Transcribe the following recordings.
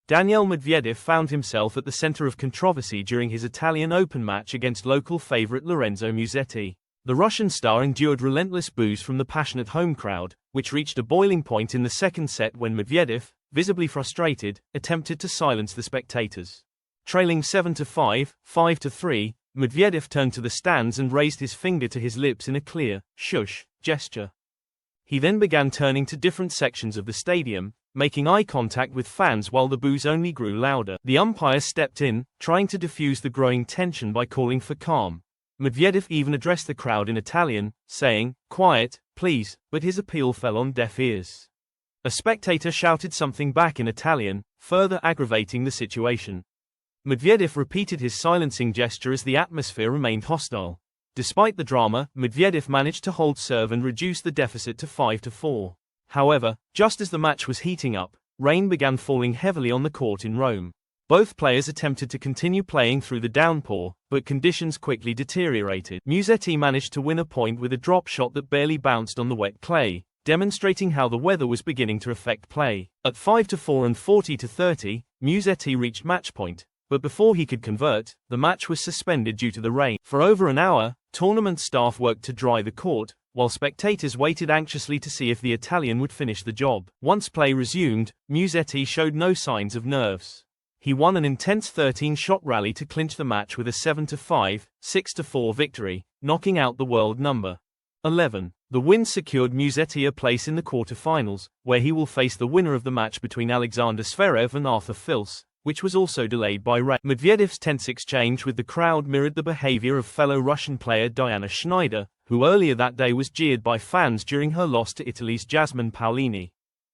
Daniil Medvedev found himself at the center of controversy during his Italian Open match against local favorite Lorenzo Musetti. The Russian star endured relentless boos from the passionate home crowd, which reached a boiling point in the second set when Medvedev, visibly frustrated, attempted to silence the spectators. Trailing 7-5, 5-3, Medvedev turned to the stands and raised his finger to his lips in a clear, shush, gesture. He then began turning to different sections of the stadium, making eye contact with fans while the boos only grew louder. The umpire stepped in, trying to diffuse the growing tension by calling for calm. Medvedev even addressed the crowd in Italian, saying, "Quiet, please," but his appeal fell on deaf ears. A spectator shouted something back in Italian, further aggravating the situation. Medvedev repeated his silencing gesture as the atmosphere remained hostile. Despite the drama, Medvedev managed to hold serve and reduce the deficit to 5-4. However, just as the match was heating up, rain began falling heavily on the court in Rome. Both players attempted to continue playing through the downpour, but conditions quickly deteriorated. Musetti managed to win a point with a drop shot that barely bounced on the wet clay, demonstrating how the weather was beginning to affect play. At 5-4 and 40-30, Musetti reached match point, but before he could convert, the match was suspended due to the rain. For over an hour, tournament staff worked to dry the court, while spectators waited anxiously to see if the Italian would finish the job. Once play resumed, Musetti showed no signs of nerves. He won an intense 13-shot rally to clinch the match with a 7-5, 6-4 victory, knocking out the world number 11. The win secured Musetti a place in the quarterfinals, where he will face the winner of the match between Alexander Zverev and Arthur Fils, which was also delayed by rain. Medvedev's tense exchange with the crowd mirrored the behavior of fellow Russian player Diana Schneider, who earlier that day was jeered by fans during her loss to Italy's Jasmine Paolini.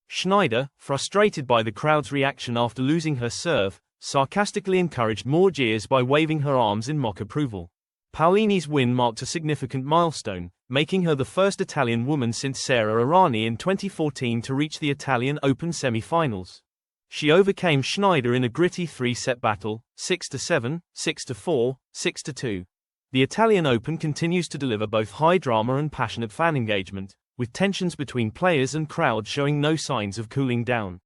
Schneider, frustrated by the crowd's reaction after losing her serve, sarcastically encouraged more jeers by waving her arms in mock approval. Paolini's win marked a significant milestone, making her the first Italian woman since Sara Errani in 2014 to reach the Italian Open semi-finals. She overcame Schneider in a gritty three-set battle, 6-7, 6-4, 6-2. The Italian Open continues to deliver both high drama and passionate fan engagement, with tensions between players and crowd showing no signs of cooling down.